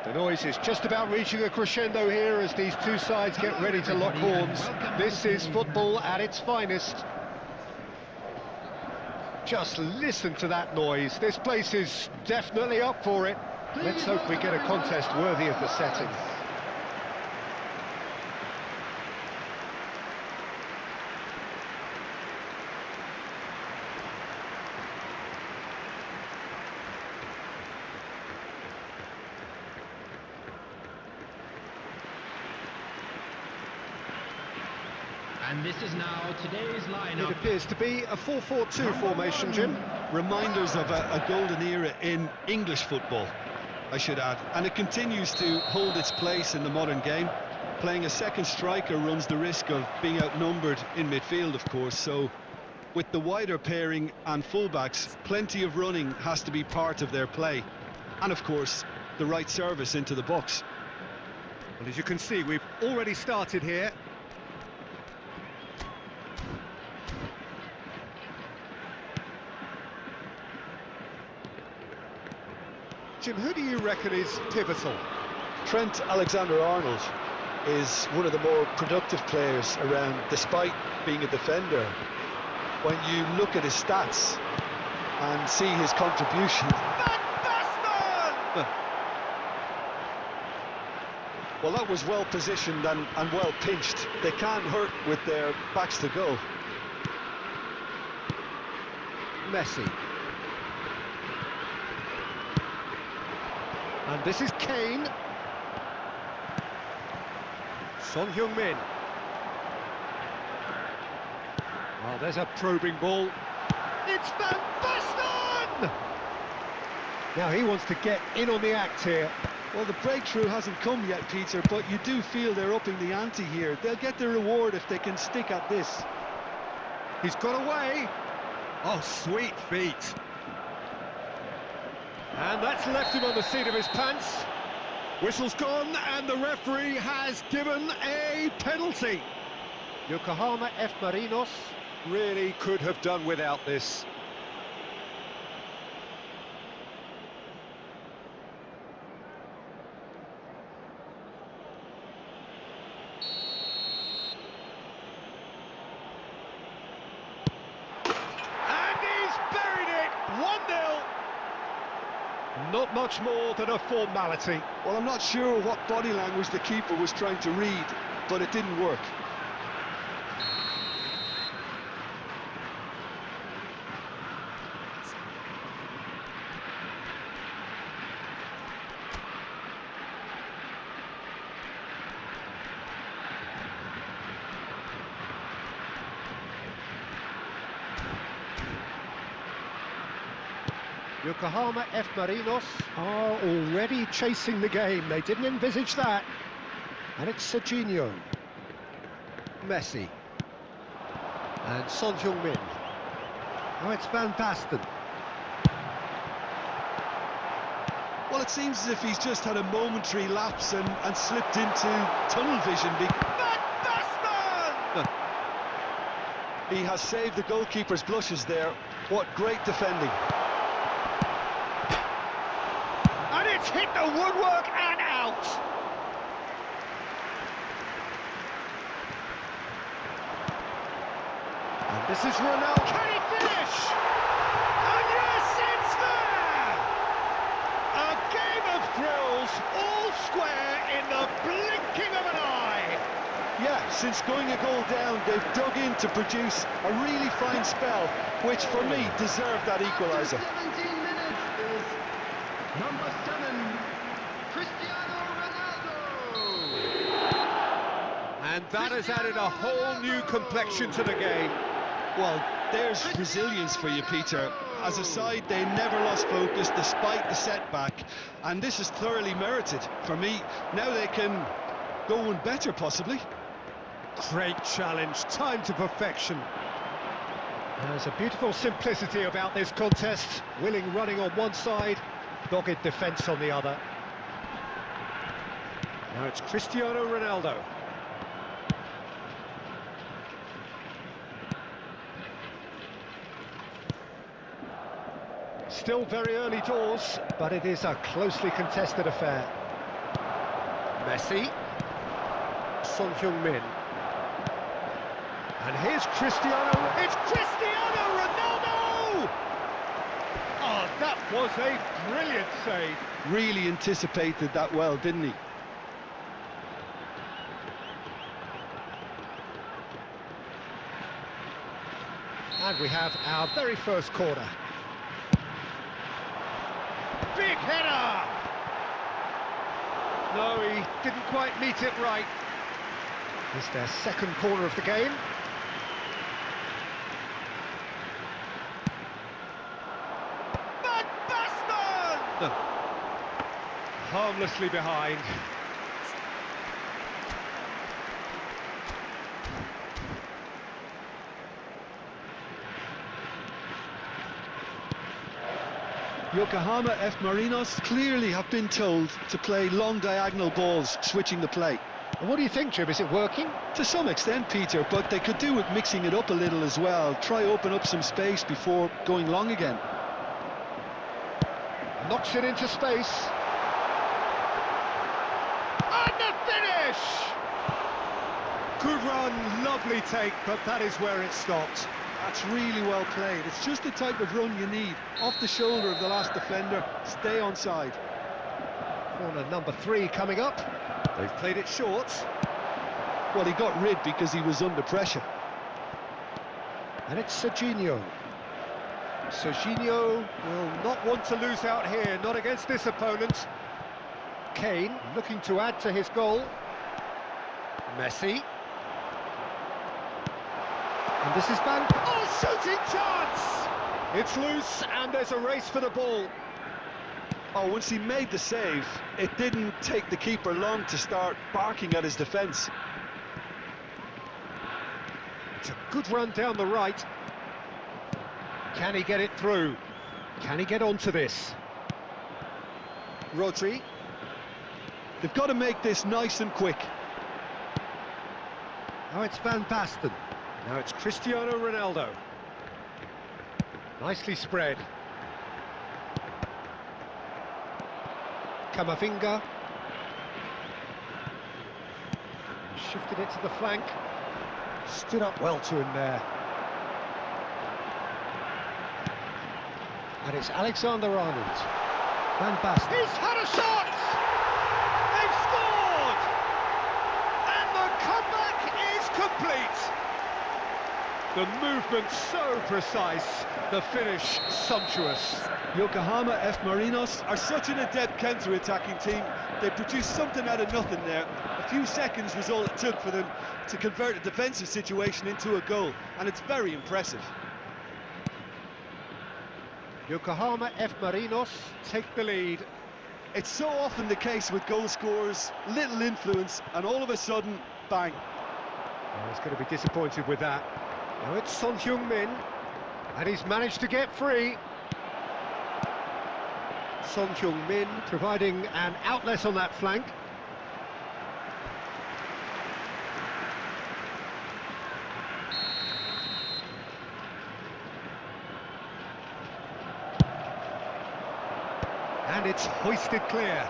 The noise is just about reaching a crescendo here as these two sides get ready to lock horns. This is football at its finest. Just listen to that noise. This place is definitely up for it. Let's hope we get a contest worthy of the setting. And this is now today's lineup. It appears to be a 4-4-2 formation, Jim. Reminders of a golden era in English football, I should add. And it continues to hold its place in the modern game. Playing a second striker runs the risk of being outnumbered in midfield, of course. So with the wider pairing and fullbacks, plenty of running has to be part of their play. And of course, the right service into the box. Well, as you can see, we've already started here. Jim, who do you reckon is pivotal? Trent Alexander-Arnold is one of the more productive players around, despite being a defender. When you look at his stats and see his contribution... Well, that was well positioned and well pinched. They can't hurt with their backs to goal. Messi. And this is Kane. Son Heung-min. Well, there's a probing ball. It's Van Basten! Now he wants to get in on the act here. Well, the breakthrough hasn't come yet, Peter, but you do feel they're upping the ante here. They'll get their reward if they can stick at this. He's got away. Oh, sweet feet. And that's left him on the seat of his pants. Whistle's gone, and the referee has given a penalty. Yokohama F. Marinos really could have done without this. And he's buried it! 1-0. Not much more than a formality. Well, I'm not sure what body language the keeper was trying to read, but it didn't work. Yokohama F. Marinos are already chasing the game. They didn't envisage that. And it's Serginho. Messi. And Son Heung-min. Now it's Van Basten. Well, it seems as if he's just had a momentary lapse and slipped into tunnel vision. Van Basten! He has saved the goalkeeper's blushes there. What great defending. And it's hit the woodwork and out! And this is Ronaldo. Can he finish? And yes, it's there! A game of thrills, all square in the blinking of an eye. Yeah, since going a goal down, they've dug in to produce a really fine spell, which for me deserved that equaliser. 17 minutes is number 7, Cristiano Ronaldo. And that has added a whole new complexion to the game. Well, there's resilience for you, Peter. As a side, they never lost focus despite the setback, and this is thoroughly merited. For me, now they can go one better, possibly. Great challenge, time to perfection. There's a beautiful simplicity about this contest. Willing running on one side, dogged defence on the other. Now it's Cristiano Ronaldo. Still very early doors, but it is a closely contested affair. Messi. Son Heung-min. And here's Cristiano. It's Cristiano Ronaldo! Oh, that was a brilliant save. Really anticipated that well, didn't he? And we have our very first corner. Big header! No, he didn't quite meet it right. It's their second corner of the game. Van Basten! Harmlessly behind. Yokohama F. Marinos clearly have been told to play long diagonal balls, switching the play. And what do you think, Jim? Is it working? To some extent, Peter, but they could do with mixing it up a little as well. Try open up some space before going long again. Knocks it into space. And the finish! Good run, lovely take, but that is where it stopped. That's really well played. It's just the type of run you need. Off the shoulder of the last defender, stay onside. Corner number 3 coming up. They've played it short. Well, he got rid because he was under pressure. And it's Serginho. Serginho will not want to lose out here, not against this opponent. Kane looking to add to his goal. Messi. And this is Van... Oh, shooting chance! It's loose and there's a race for the ball. Oh, once he made the save, it didn't take the keeper long to start barking at his defence. It's a good run down the right. Can he get it through? Can he get onto this? Rodri. They've got to make this nice and quick. Now it's Van Basten. Now it's Cristiano Ronaldo. Nicely spread. Camavinga. Shifted it to the flank. Stood up well to him there. And it's Alexander-Arnold. Van Basten. He's had a shot! They've scored! And the comeback is complete. The movement so precise, the finish sumptuous. Yokohama F. Marinos are such an adept counter-attacking team. They produced something out of nothing there. A few seconds was all it took for them to convert a defensive situation into a goal, and it's very impressive. Yokohama F. Marinos take the lead. It's so often the case with goal scorers, little influence, and all of a sudden, bang. Oh, he's going to be disappointed with that. Now it's Son Heung-min, and he's managed to get free. Son Heung-min providing an outlet on that flank. And it's hoisted clear.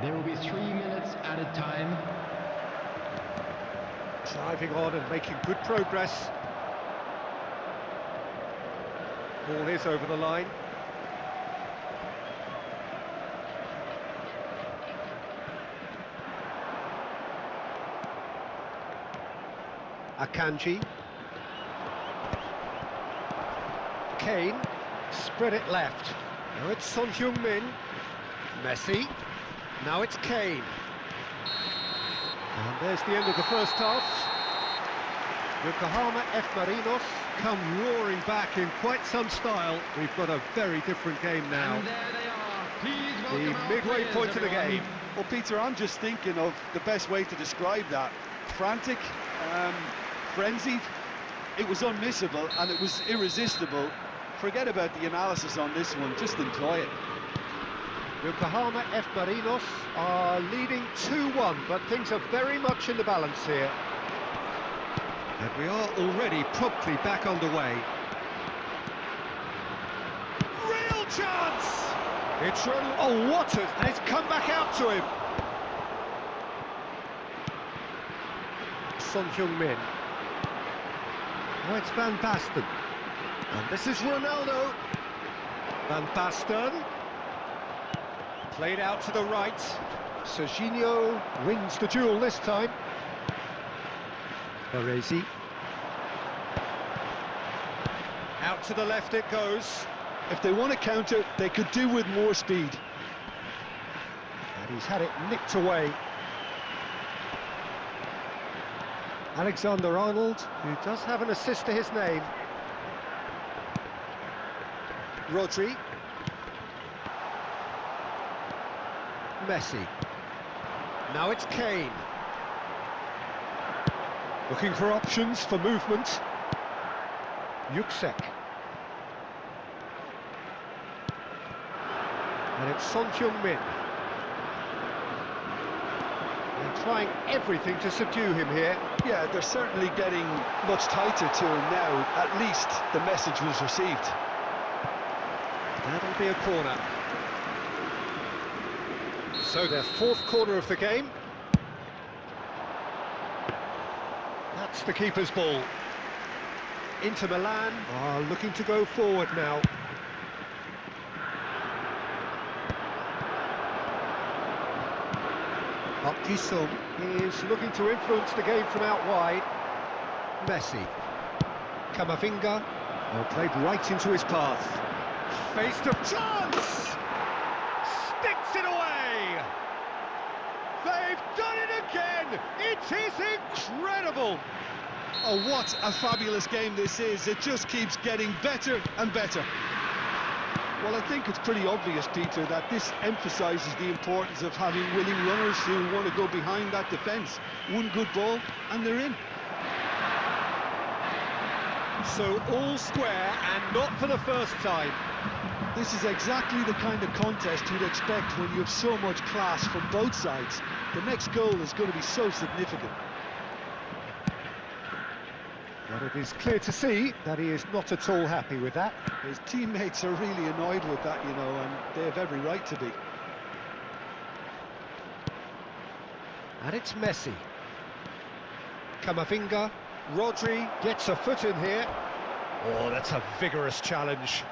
There will be 3 minutes added time. Driving on and making good progress. Ball is over the line. Akanji. Kane. Spread it left. Now it's Son Heung-min. Messi. Now it's Kane. And there's the end of the first half. Yokohama F. Marinos come roaring back in quite some style. We've got a very different game now. And there they are. Please welcome The our midway players, point of the everyone. game. Well, Peter, I'm just thinking of the best way to describe that. Frantic, frenzied. It was unmissable and it was irresistible. Forget about the analysis on this one, just enjoy it. Yokohama F. Marinos are leading 2-1, but things are very much in the balance here. And we are already promptly back underway. Real chance! It's oh, what a... and it's come back out to him. Son Heung-min. Now it's Van Basten. And this is Ronaldo. Van Basten. Played out to the right. Serginho wins the duel this time. Baresi. Out to the left it goes. If they want to counter, they could do with more speed. And he's had it nicked away. Alexander-Arnold, who does have an assist to his name. Rodri. Messi. Now it's Kane. Looking for options for movement. Yuksek. And it's Son Heung-min. They're trying everything to subdue him here. Yeah, they're certainly getting much tighter to him now. At least the message was received. That'll be a corner. So their fourth corner of the game. That's the keeper's ball. Inter Milan are looking to go forward now. Park Ji-sung is looking to influence the game from out wide. Messi. Kamavinga. Well, played right into his path. Faced a chance! Sticks it away! They've done it again! It is incredible! Oh, what a fabulous game this is. It just keeps getting better and better. Well, I think it's pretty obvious, Peter, that this emphasises the importance of having willing runners who want to go behind that defence. One good ball, and they're in. So all square, and not for the first time. This is exactly the kind of contest you'd expect when you have so much class from both sides. The next goal is going to be so significant. But it is clear to see that he is not at all happy with that. His teammates are really annoyed with that, you know, and they have every right to be. And it's Messi. Kamavinga. Rodri gets a foot in here. Oh, that's a vigorous challenge.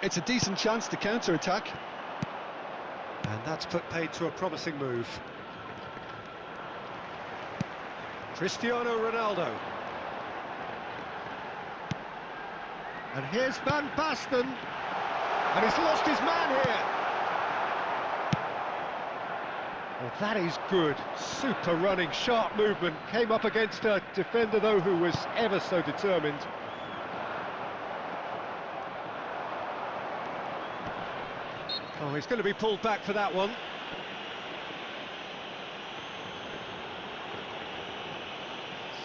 It's a decent chance to counter-attack. And that's put paid to a promising move. Cristiano Ronaldo. And here's Van Basten. And he's lost his man here. Well, that is good. Super running, sharp movement. Came up against a defender, though, who was ever so determined. Oh, he's going to be pulled back for that one.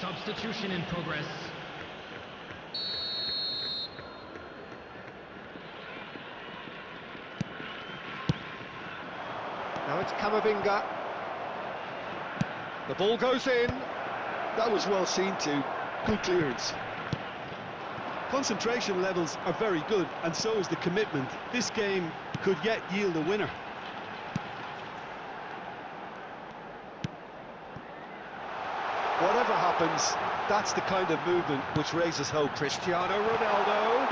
Substitution in progress. Now it's Camavinga. The ball goes in. That was well seen too. Good clearance. Concentration levels are very good, and so is the commitment. This game could yet yield a winner. Whatever happens, that's the kind of movement which raises hope. Cristiano Ronaldo.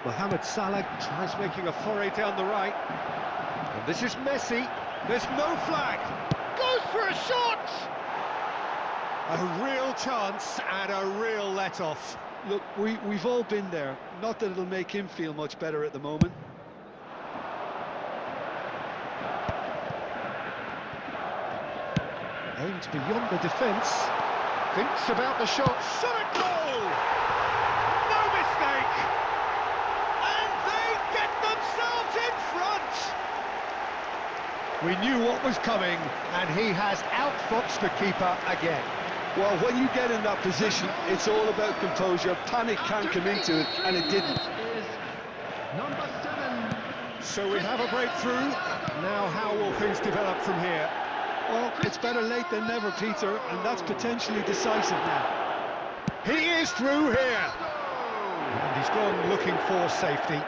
Mohamed Salah tries making a foray down the right. And this is Messi. There's no flag. Goes for a shot! A real chance and a real let-off. Look, we've all been there. Not that it'll make him feel much better at the moment. Aimed beyond the defence. Thinks about the shot. Shot at goal! No mistake! And they get themselves in front! We knew what was coming, and he has outfoxed the keeper again. Well, when you get in that position, it's all about composure. Panic can't come into it, and it didn't. Number 7. So we have a breakthrough. Now how will things develop from here? Well, it's better late than never, Peter, and that's potentially decisive now. He is through here. And he's gone looking for safety.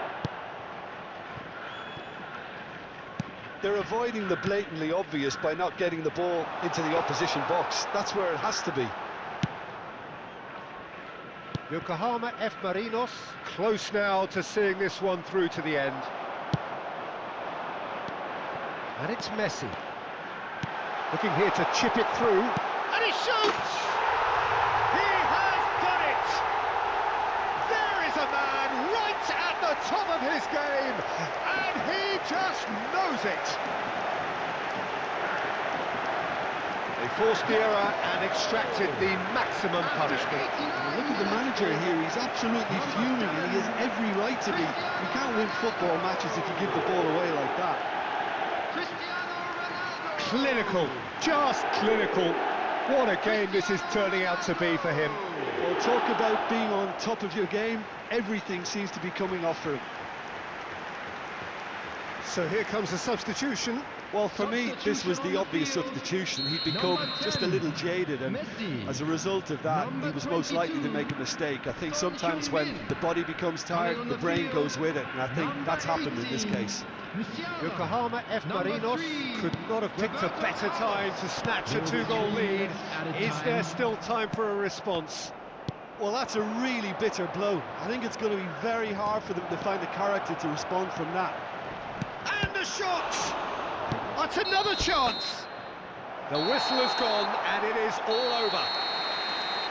They're avoiding the blatantly obvious by not getting the ball into the opposition box. That's where it has to be. Yokohama F. Marinos close now to seeing this one through to the end. And it's Messi. Looking here to chip it through. And he shoots! He has done it! There is a man right at the top of his game, and he just knows it. They forced the error and extracted the maximum punishment. Look at the manager here, he's absolutely fuming, and he has every right to be. You can't win football matches if you give the ball away like that. Clinical, just clinical. What a game this is turning out to be for him. Well, talk about being on top of your game. Everything seems to be coming off for him. So here comes the substitution. Well, for me, this was the obvious substitution. He'd become just a little jaded, and as a result of that, he was most likely to make a mistake. I think sometimes when the body becomes tired, the brain goes with it, and I think that's happened in this case. Yokohama F. Marinos could not have picked a better time to snatch a 2-goal lead. Is there still time for a response? Well, that's a really bitter blow. I think it's going to be very hard for them to find the character to respond from that. And a shot! That's another chance! The whistle has gone and it is all over.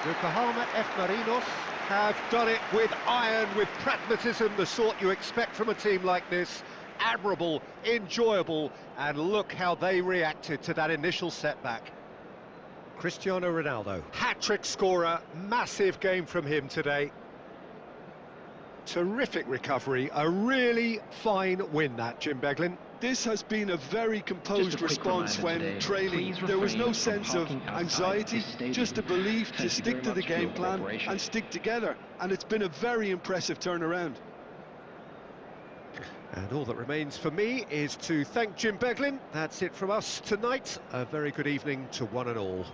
Yokohama F. Marinos have done it with iron, with pragmatism, the sort you expect from a team like this. Admirable, enjoyable, and look how they reacted to that initial setback. Cristiano Ronaldo, hat-trick scorer, massive game from him today. Terrific recovery, a really fine win that, Jim Beglin. This has been a very composed response when trailing. There was no sense of anxiety, just a belief to stick to the game plan and stick together, and it's been a very impressive turnaround. And all that remains for me is to thank Jim Beglin. That's it from us tonight. A very good evening to one and all.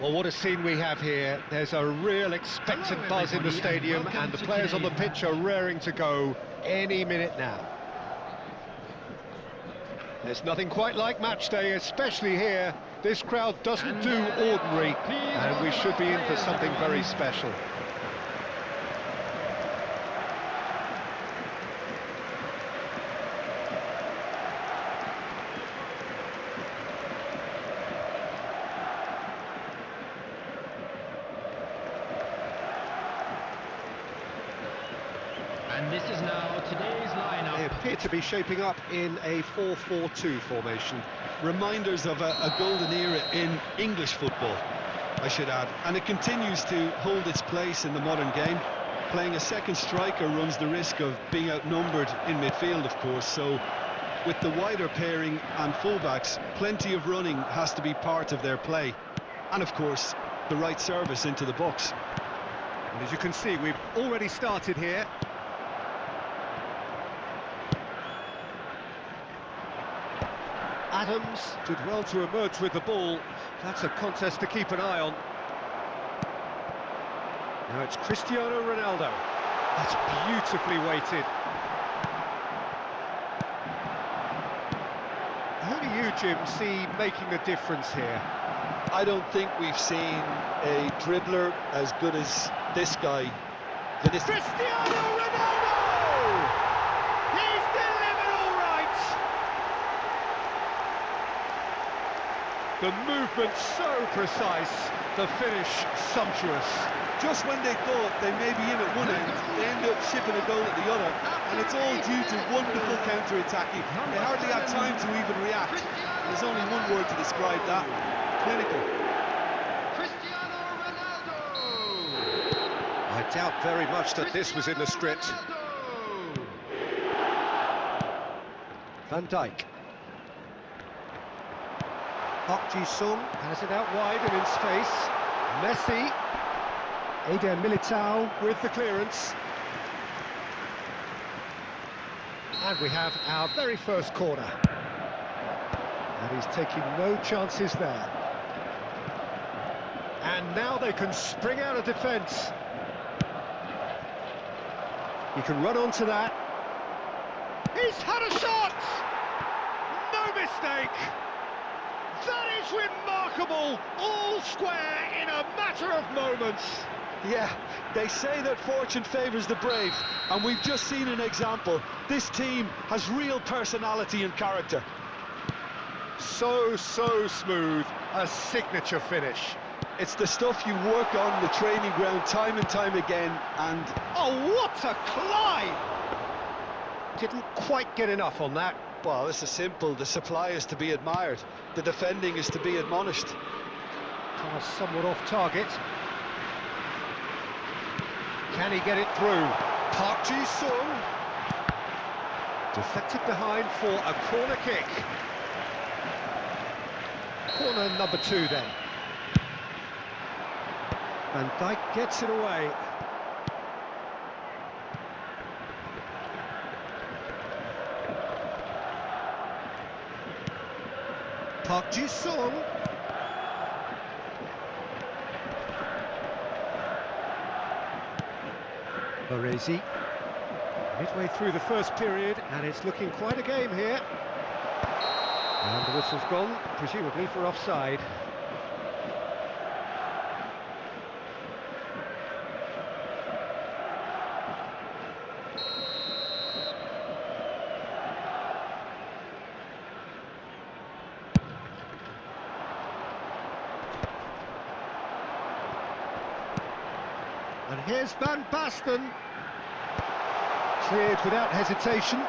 Well, what a scene we have here. There's a real expectant buzz in the stadium, and the players on the pitch are raring to go any minute now. There's nothing quite like match day, especially here. This crowd doesn't do ordinary, and we should be in for something very special. And this is now today's lineup. They appear to be shaping up in a 4-4-2 formation. Reminders of a golden era in English football, I should add. And it continues to hold its place in the modern game. Playing a second striker runs the risk of being outnumbered in midfield, of course. So with the wider pairing and fullbacks, plenty of running has to be part of their play. And of course, the right service into the box. And as you can see, we've already started here. Adams did well to emerge with the ball. That's a contest to keep an eye on. Now it's Cristiano Ronaldo. That's beautifully weighted. Who do you, Jim, see making the difference here? I don't think we've seen a dribbler as good as this guy. Cristiano Ronaldo! He's delivered all right! The movement so precise, the finish sumptuous. Just when they thought they may be in at one end, they end up shipping a goal at the other, and it's all due to wonderful counter-attacking. They hardly had time to even react. There's only one word to describe that: clinical. Cristiano Ronaldo! I doubt very much that this was in the script. Van Dijk. Park Ji-sung has it out wide and in space. Messi. Eder Militao with the clearance. And we have our very first corner. And he's taking no chances there. And now they can spring out of defence. He can run onto that. He's had a shot! No mistake! That is remarkable! All square in a matter of moments. Yeah, they say that fortune favours the brave, and we've just seen an example. This team has real personality and character. So smooth, a signature finish. It's the stuff you work on the training ground time and time again, and... Oh, what a climb! Didn't quite get enough on that. Well, this is simple. The supply is to be admired. The defending is to be admonished. Pass somewhat off target. Can he get it through? Park Ji-sung. Deflected behind for a corner kick. Corner number 2 then. Van Dijk gets it away. Park Ji-sung. Baresi. Midway through the first period, and it's looking quite a game here. And the whistle's gone, presumably for offside. And here's Van Basten. Cleared without hesitation.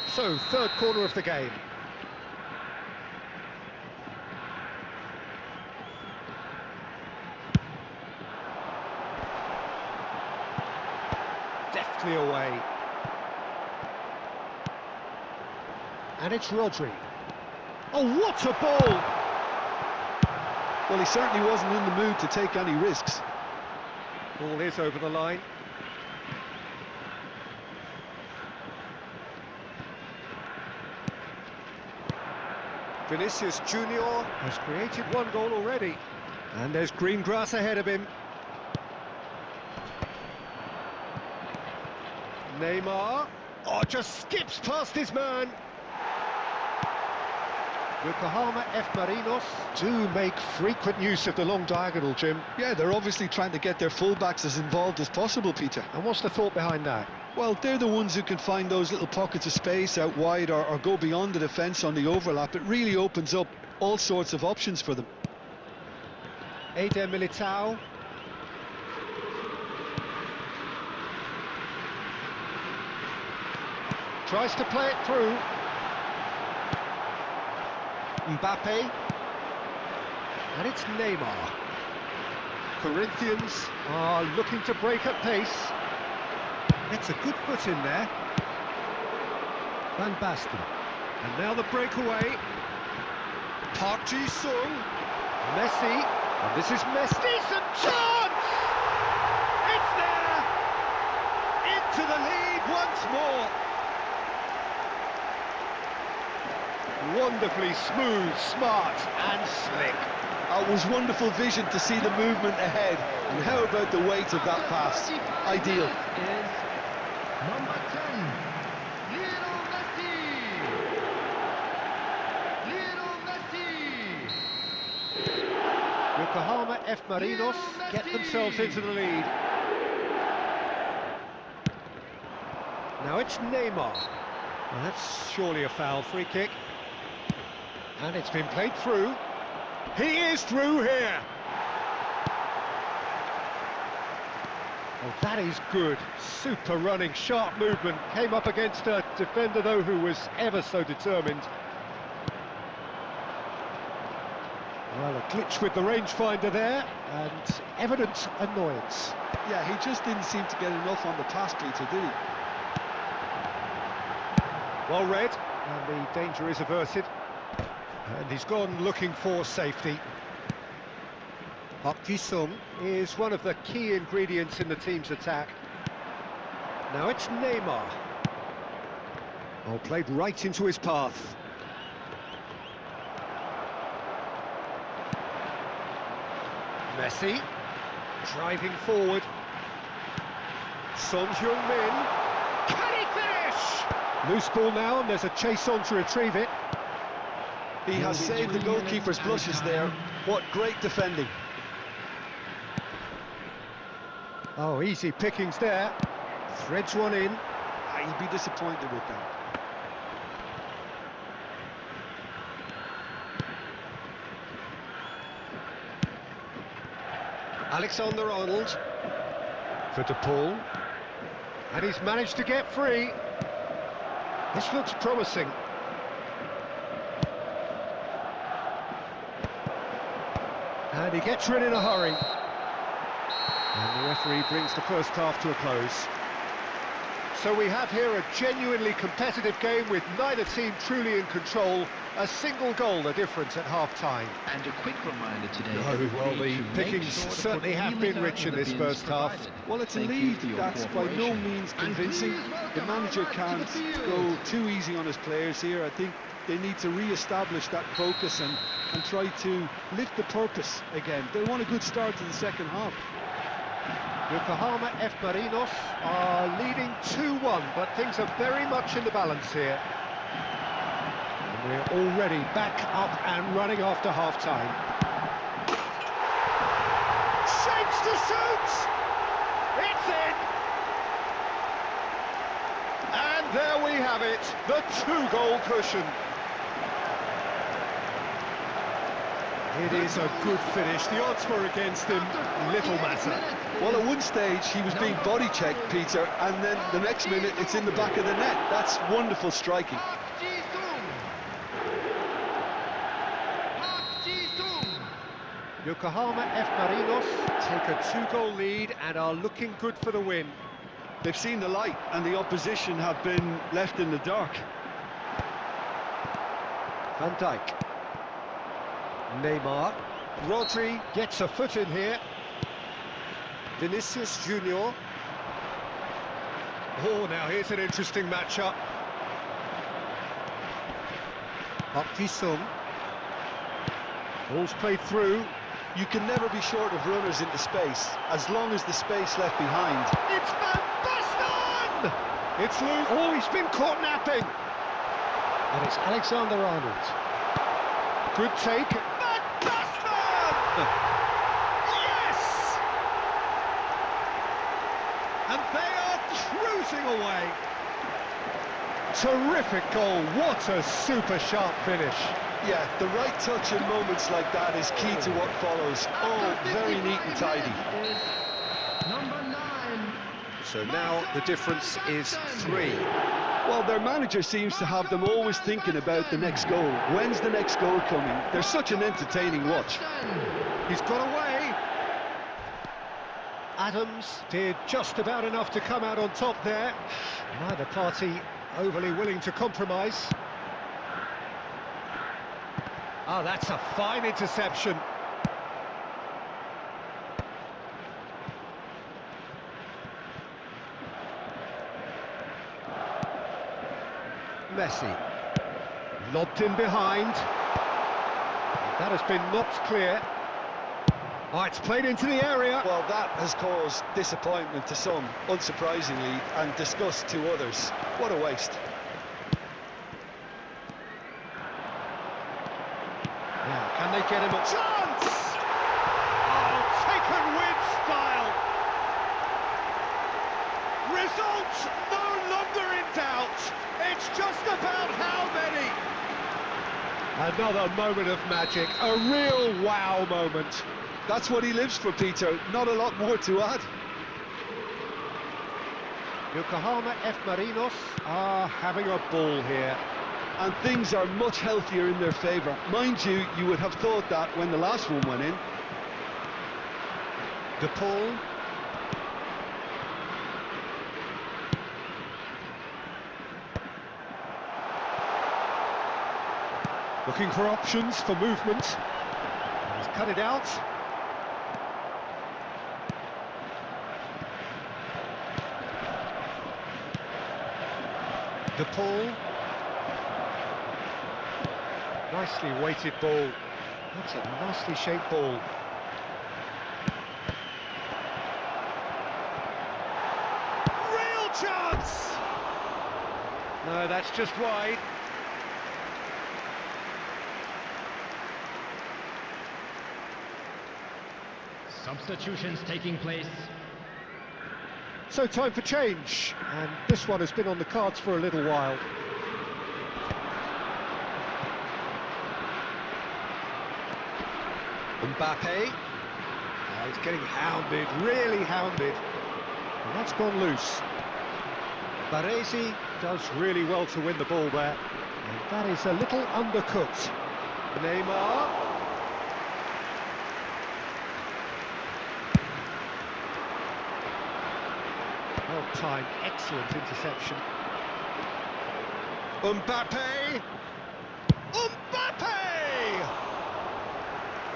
So, third corner of the game. Deftly away. And it's Rodri. Oh, what a ball! Well, he certainly wasn't in the mood to take any risks. Ball is over the line. Vinicius Junior has created one goal already. And there's green grass ahead of him. Neymar. Oh, just skips past his man. Yokohama F. Marinos do make frequent use of the long diagonal, Jim. Yeah, they're obviously trying to get their fullbacks as involved as possible, Peter. And what's the thought behind that? Well, they're the ones who can find those little pockets of space out wide or go beyond the defence on the overlap. It really opens up all sorts of options for them. Eder Militao. Tries to play it through. Mbappe. And it's Neymar. Corinthians are looking to break at pace. Gets a good foot in there. Van Basten. And now the breakaway. Park Ji-sung. Messi. And this is Messi. Decent chance! It's there! Into the lead once more. Wonderfully smooth, smart and slick. It was wonderful vision to see the movement ahead. And how about the weight of that pass? Ideal. Is number 10, Lionel Messi. Lionel Messi. Yokohama F. Marinos get themselves into the lead. Now it's Neymar. Well, that's surely a foul. Free kick. And it's been played through. He is through here. Oh, that is good. Super running, sharp movement. Came up against a defender, though, who was ever so determined. Well, a glitch with the rangefinder there, and evident annoyance. Yeah, he just didn't seem to get enough on the pass, Peter, did he? Well read, and the danger is averted. And he's gone looking for safety. Park Ji-sung is one of the key ingredients in the team's attack. Now it's Neymar. Oh, played right into his path. Messi, driving forward. Son Heung-min. Can he finish? Loose ball now, and there's a chase on to retrieve it. He has saved the goalkeeper's blushes there. What great defending. Oh, easy pickings there. Threads one in. He'd be disappointed with that. Alexander-Arnold for De Paul. And he's managed to get free. This looks promising. And he gets rid in a hurry. And the referee brings the first half to a close. So we have here a genuinely competitive game with neither team truly in control. A single goal the difference at half-time. And a quick reminder today. Well, the pickings certainly have been rich in this first half. Well, it's a lead that's by no means convincing. The manager can't go too easy on his players here. I think they need to re-establish that focus and try to lift the purpose again. They want a good start to the second half. Yokohama F. Marinos are leading 2-1, but things are very much in the balance here. And we're already back up and running after half-time. Shapes to shoot! It's in! And there we have it, the two-goal cushion. It is a good finish. The odds were against him. Little matter. Well, at one stage he was being body checked, Peter, and then the next minute it's in the back of the net. That's wonderful striking. Yokohama F. Marinos take a two-goal lead and are looking good for the win. They've seen the light and the opposition have been left in the dark. Van Dijk. Neymar. Rodri gets a foot in here. Vinicius Junior. Oh, now here's an interesting matchup. Park Ji-sung. Ball's played through. You can never be short of runners into space, as long as the space left behind. It's Van Basten! It's loose. Oh, he's been caught napping. And it's Alexander-Arnold. Good take. Van Basten! Yes! And they are cruising away. Terrific goal. What a super sharp finish. Yeah, the right touch in moments like that is key to what follows. Oh, very neat and tidy. Number 9. So now the difference is 3. Well, their manager seems to have them always thinking about the next goal. When's the next goal coming? They're such an entertaining watch. He's got away. Adams did just about enough to come out on top there. Neither party overly willing to compromise. Oh, that's a fine interception. Messi. Lobbed in behind. That has been knocked clear. Oh, it's played into the area. Well, that has caused disappointment to some, unsurprisingly, and disgust to others. What a waste. Now, can they get him a chance? Oh, taken with style. Results no longer in doubt. It's just about how many. Another moment of magic, a real wow moment. That's what he lives for, Peter. Not a lot more to add. Yokohama F. Marinos are having a ball here. And things are much healthier in their favour. Mind you, you would have thought that when the last one went in. De Paul. Looking for options for movement. He's cut it out. De Paul. Nicely weighted ball. That's a nicely shaped ball. Real chance! No, that's just wide. Substitutions taking place. So time for change, and this one has been on the cards for a little while. Mbappe. Oh, he's getting hounded, really hounded. And that's gone loose. Baresi does really well to win the ball there. And that is a little undercooked. Neymar. Well timed, excellent interception. Mbappe! Mbappe!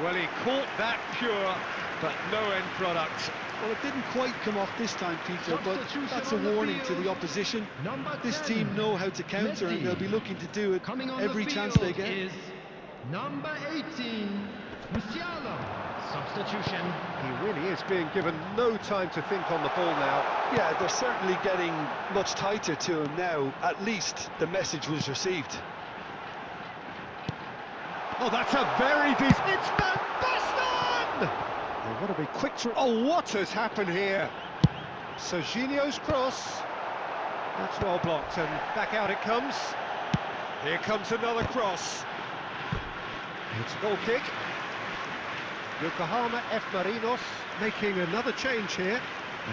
Well, he caught that pure, but no end product. Well, it didn't quite come off this time, Peter, but that's a warning to the opposition. This team know how to counter, and they'll be looking to do it every chance they get. Is number 18, Musiala. Substitution. He really is being given no time to think on the ball now. Yeah, they're certainly getting much tighter to him now. At least the message was received. Oh, that's a very decent... It's Van Basten! They want to be quick to... Oh, what has happened here? Serginho's cross. That's well blocked, and back out it comes. Here comes another cross. It's a goal kick. Yokohama F. Marinos making another change here.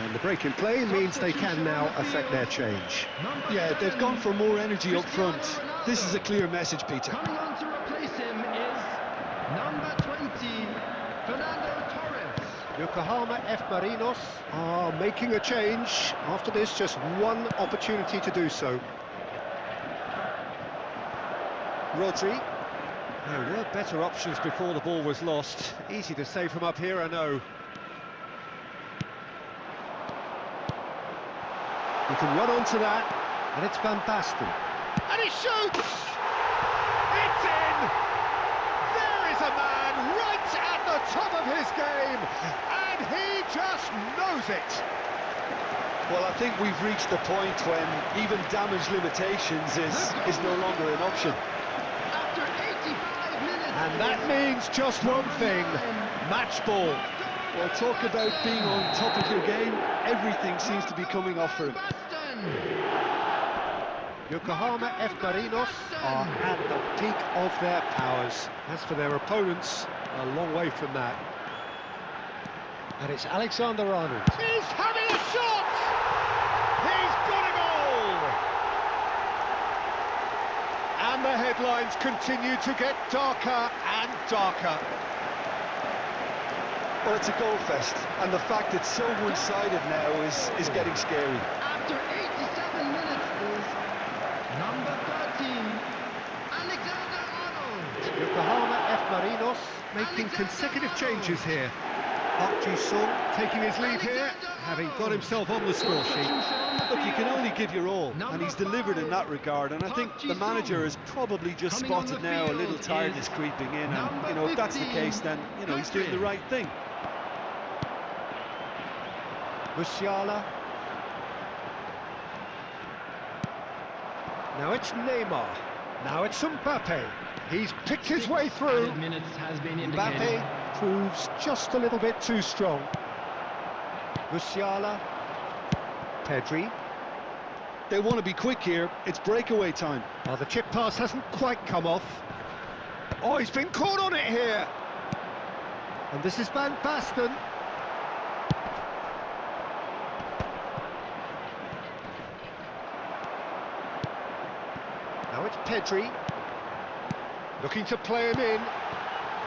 And the break in play means they can now affect their change. Yeah, they've gone for more energy up front. This is a clear message, Peter. Coming on to replace him is number 20, Torres. Yokohama F. Marinos are making a change. After this, just one opportunity to do so. Rodri. There were better options before the ball was lost. Easy to say from up here, I know. He can run onto that, and it's Van Basten. And he shoots! It's in! There is a man just knows it. Well, I think we've reached the point when even damage limitations is no longer an option. After 85 minutes. And that means just one thing, match ball. Well, talk about being on top of your game. Everything seems to be coming off for him. Yokohama F. Marinos are at the peak of their powers. As for their opponents, a long way from that. And it's Alexander-Arnold. He's having a shot! He's got a goal! And the headlines continue to get darker and darker. Well, it's a goal fest, and the fact it's so one-sided now is getting scary. After 87 minutes is number 13, Alexander-Arnold. Yokohama F. Marinos making consecutive changes here. Park Ji-sung taking his lead here, having got himself on the score sheet. Look, you can only give your all, and he's delivered in that regard, and I think the manager has probably just spotted now a little tiredness creeping in, and, you know, if that's the case, then, you know, he's doing the right thing. Musiala. Now it's Neymar. Now it's Mbappe. He's picked his way through. Mbappe proves just a little bit too strong. Musiala. Pedri. They want to be quick here. It's breakaway time. Well, the chip pass hasn't quite come off. Oh, he's been caught on it here. And this is Van Basten. Now it's Pedri, looking to play him in,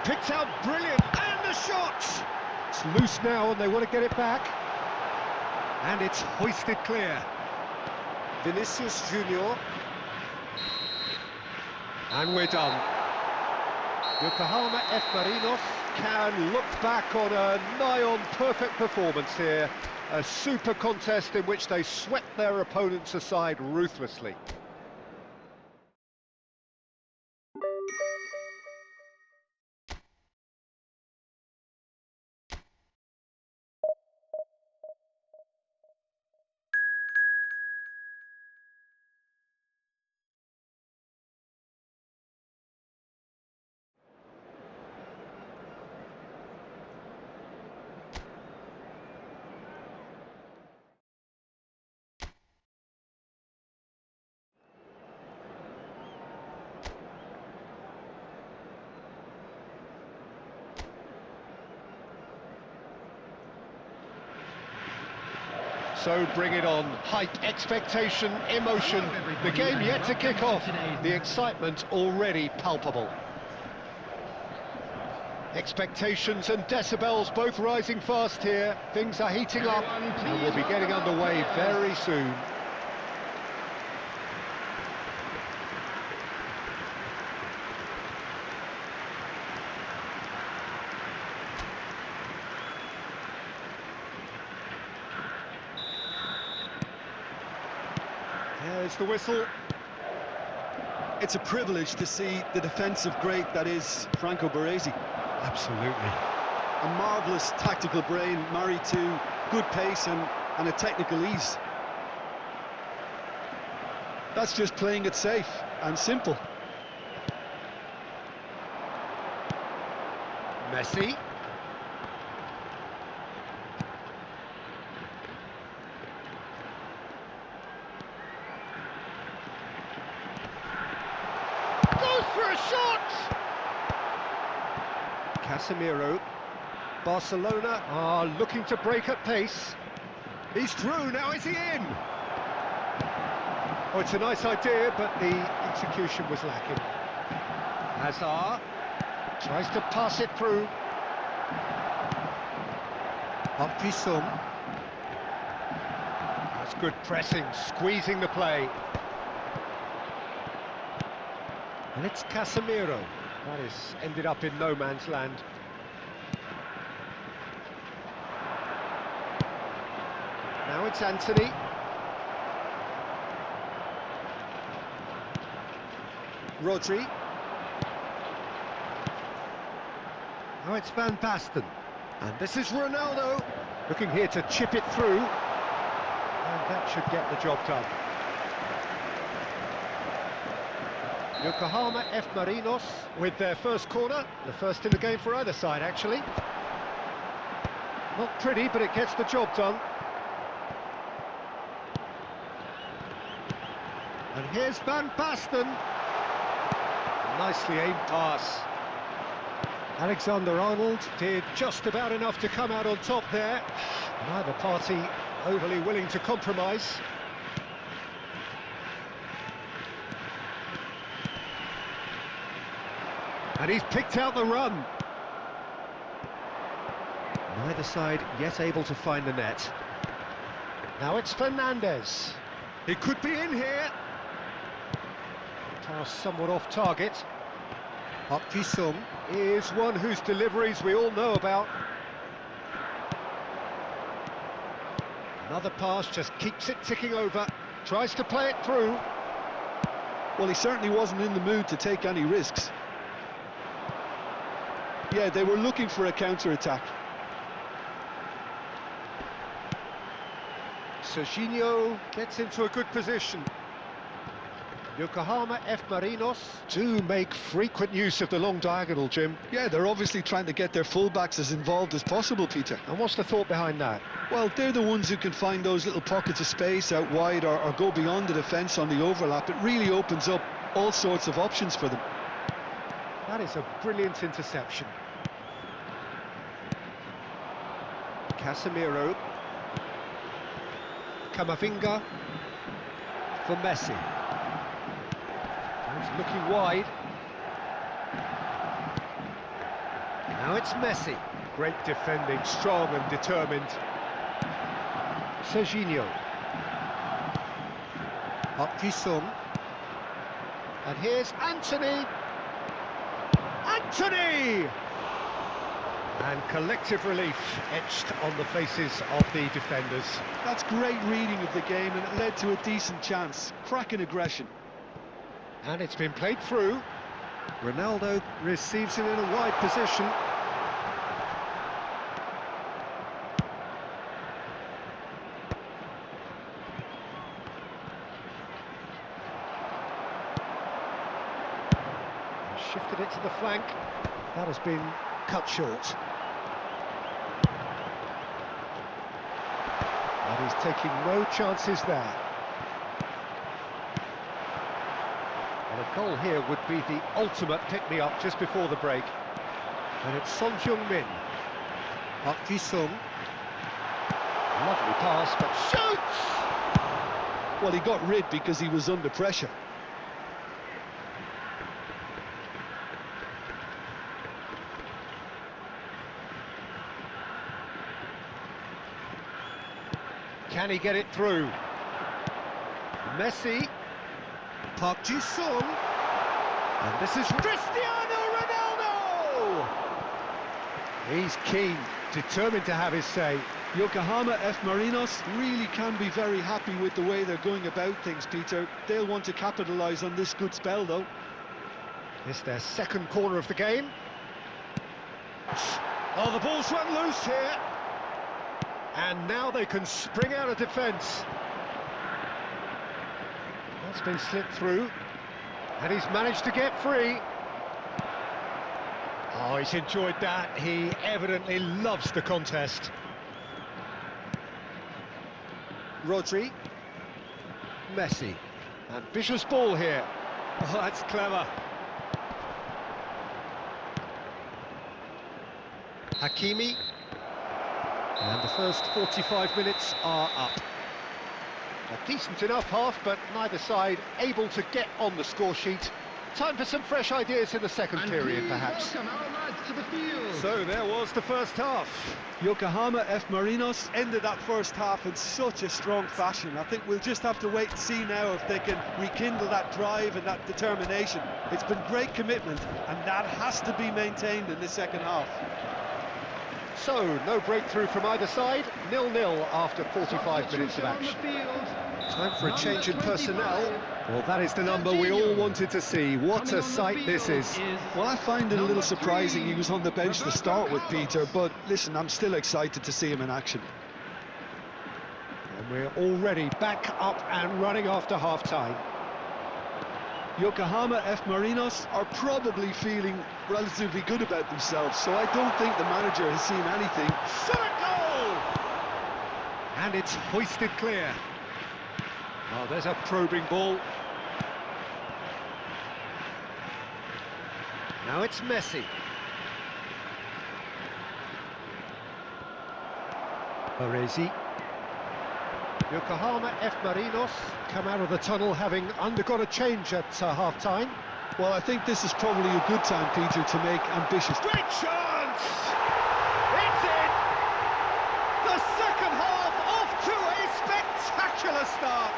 picked out brilliant, and the shot! It's loose now and they want to get it back. And it's hoisted clear. Vinicius Junior. And we're done. Yokohama F. Marinos can look back on a nigh-on perfect performance here. A super contest in which they swept their opponents aside ruthlessly. So bring it on. Hype, expectation, emotion. The game yet to kick off. The excitement already palpable. Expectations and decibels both rising fast here. Things are heating up and we'll be getting underway very soon. There's the whistle. It's a privilege to see the defensive great that is Franco Baresi. Absolutely. A marvellous tactical brain married to good pace and a technical ease. That's just playing it safe and simple. Messi. For a shot! Casemiro. Barcelona are looking to break at pace. He's through, now is he in? Oh, it's a nice idea, but the execution was lacking. Hazard tries to pass it through. Park Ji-sung. That's good pressing, squeezing the play. And it's Casemiro. That has ended up in no man's land. Now it's Anthony. Rodri. Now it's Van Basten. And this is Ronaldo. Looking here to chip it through, and that should get the job done. Yokohama F. Marinos with their first corner, the first in the game for either side, actually. Not pretty, but it gets the job done. And here's Van Basten. Nicely aimed pass. Alexander-Arnold did just about enough to come out on top there. Neither party overly willing to compromise. And he's picked out the run. Neither side yet able to find the net. Now it's Fernandez. He could be in here. Pass somewhat off target. Park Ji-sung is one whose deliveries we all know about. Another pass, just keeps it ticking over. Tries to play it through. Well, he certainly wasn't in the mood to take any risks. Yeah, they were looking for a counter-attack. Serginho gets into a good position. Yokohama F. Marinos do make frequent use of the long diagonal, Jim. Yeah, they're obviously trying to get their fullbacks as involved as possible, Peter. And what's the thought behind that? Well, they're the ones who can find those little pockets of space out wide or go beyond the defence on the overlap. It really opens up all sorts of options for them. That is a brilliant interception. Casemiro. Camavinga for Messi. He's looking wide. Now it's Messi. Great defending, strong and determined. Serginho. Park Ji-sung. And here's Anthony. Anthony! And collective relief etched on the faces of the defenders. That's great reading of the game, and it led to a decent chance. Cracking aggression. And it's been played through. Ronaldo receives it in a wide position. Shifted it to the flank. That has been cut short. And he's taking no chances there. And a goal here would be the ultimate pick-me-up just before the break. And it's Son Heung-min. Park Ji-sung. Lovely pass, but shoots! Well, he got rid because he was under pressure. Can he get it through? Messi. Park Ji-sung. And this is Cristiano Ronaldo! He's keen, determined to have his say. Yokohama F. Marinos really can be very happy with the way they're going about things, Peter. They'll want to capitalise on this good spell, though. It's their second corner of the game. Oh, the ball's run loose here. And now they can spring out of defence. That's been slipped through. And he's managed to get free. Oh, he's enjoyed that. He evidently loves the contest. Rodri. Messi. Ambitious ball here. Oh, that's clever. Hakimi. And the first 45 minutes are up. A decent enough half, but neither side able to get on the score sheet. Time for some fresh ideas in the second period, perhaps. Welcome our lads to the field. So there was the first half. Yokohama F. Marinos ended that first half in such a strong fashion. I think we'll just have to wait and see now if they can rekindle that drive and that determination. It's been great commitment, and that has to be maintained in the second half. So, no breakthrough from either side, 0-0 after 45 minutes of Substitution on action. the field. Time for a change in personnel. Well, that is the number we all wanted to see. What a sight this is. Well, I find it a little surprising he was on the bench to start with, Peter, but listen, I'm still excited to see him in action. And we're already back up and running after half-time. Yokohama F. Marinos are probably feeling relatively good about themselves, so I don't think the manager has seen anything. Shot at goal! And it's hoisted clear. Oh, there's a probing ball. Now it's Messi. Baresi. Yokohama F. Marinos come out of the tunnel having undergone a change at half-time. Well, I think this is probably a good time, Peter, to make ambitious... Great chance! It's in! The second half off to a spectacular start!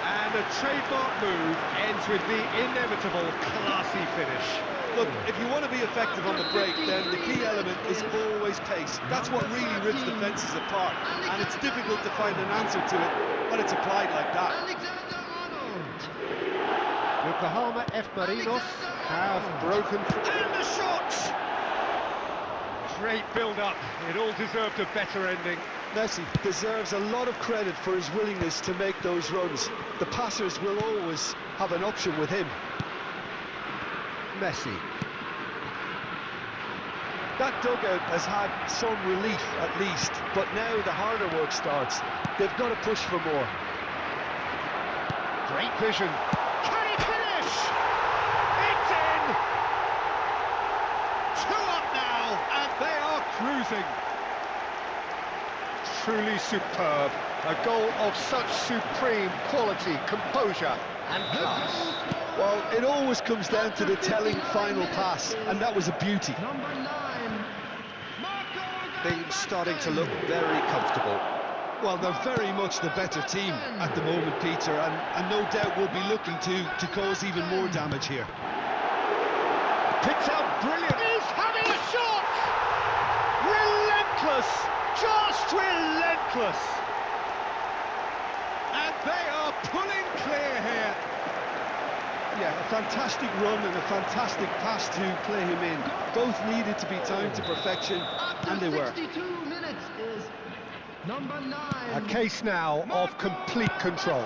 And a trademark move ends with the inevitable classy finish. Look, if you want to be effective on the break, then the key element is always pace. That's what really rips defences apart, and it's difficult to find an answer to it when it's applied like that. Yokohama F. Marinos have broken through. And the shot! Great build-up. It all deserved a better ending. Messi deserves a lot of credit for his willingness to make those runs. The passers will always have an option with him. Messi. That dugout has had some relief at least, but now the harder work starts. They've got to push for more. Great vision. Can he finish? It's in! 2 up now, and they are cruising. Truly superb. A goal of such supreme quality, composure and class. Well, it always comes down to the telling final pass, and that was a beauty. Things starting to look very comfortable. Well, they're very much the better team at the moment, Peter, and no doubt will be looking to cause even more damage here. Picks out brilliant. He's having a shot! Relentless! Just relentless! And they are pulling clear here. Yeah, a fantastic run and a fantastic pass to play him in. Both needed to be timed to perfection, and they were. 62 minutes is number 9. A case now of complete control.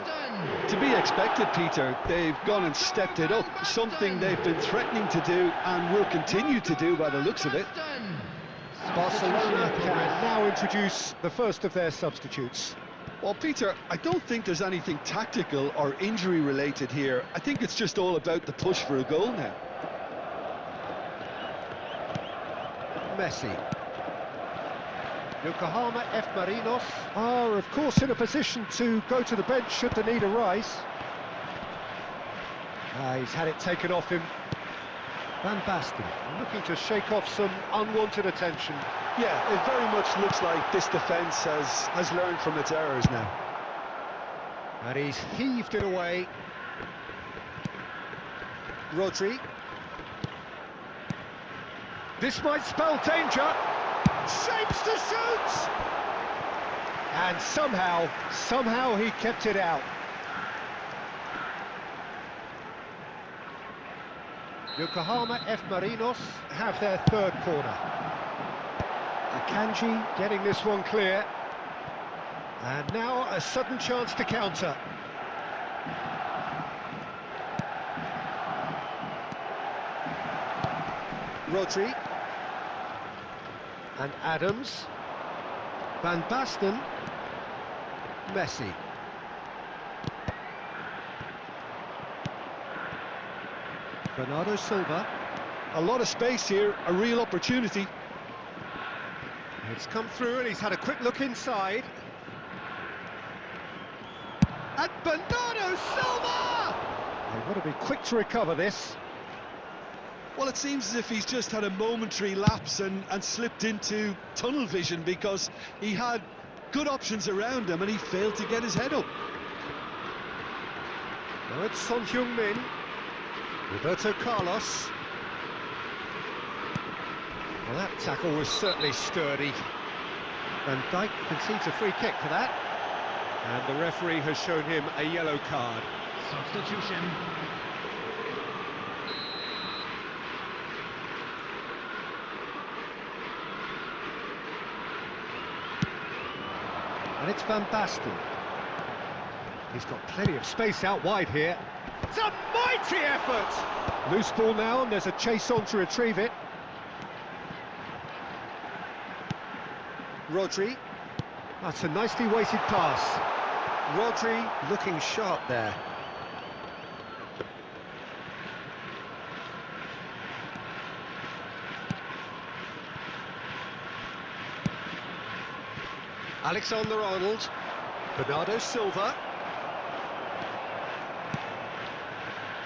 To be expected, Peter. They've gone and stepped it up, something they've been threatening to do and will continue to do by the looks of it. Barcelona can now introduce the first of their substitutes. Well, Peter, I don't think there's anything tactical or injury related here. I think it's just all about the push for a goal now. Messi. Yokohama F. Marinos are, of course, in a position to go to the bench should the need arise. He's had it taken off him. Van Basten looking to shake off some unwanted attention. Yeah, it very much looks like this defence has learned from its errors now. And he's heaved it away. Rodri. This might spell danger. Shapes to shoot! And somehow he kept it out. Yokohama F. Marinos have their third corner. Akanji getting this one clear. And now a sudden chance to counter. Rodri. And Adams. Van Basten. Messi. Bernardo Silva. A lot of space here, a real opportunity. It's come through and he's had a quick look inside. And Bernardo Silva! They've got to be quick to recover this. Well, it seems as if he's just had a momentary lapse and slipped into tunnel vision because he had good options around him and he failed to get his head up. Now it's Son Heung-min. Roberto Carlos. Well, that tackle was certainly sturdy. Van Dijk concedes a free kick for that. And the referee has shown him a yellow card. Substitution. And it's Van Basten. He's got plenty of space out wide here. It's a mighty effort! Loose ball now, and there's a chase on to retrieve it. Rodri. That's a nicely weighted pass. Rodri looking sharp there. Alexander-Arnold. Bernardo Silva.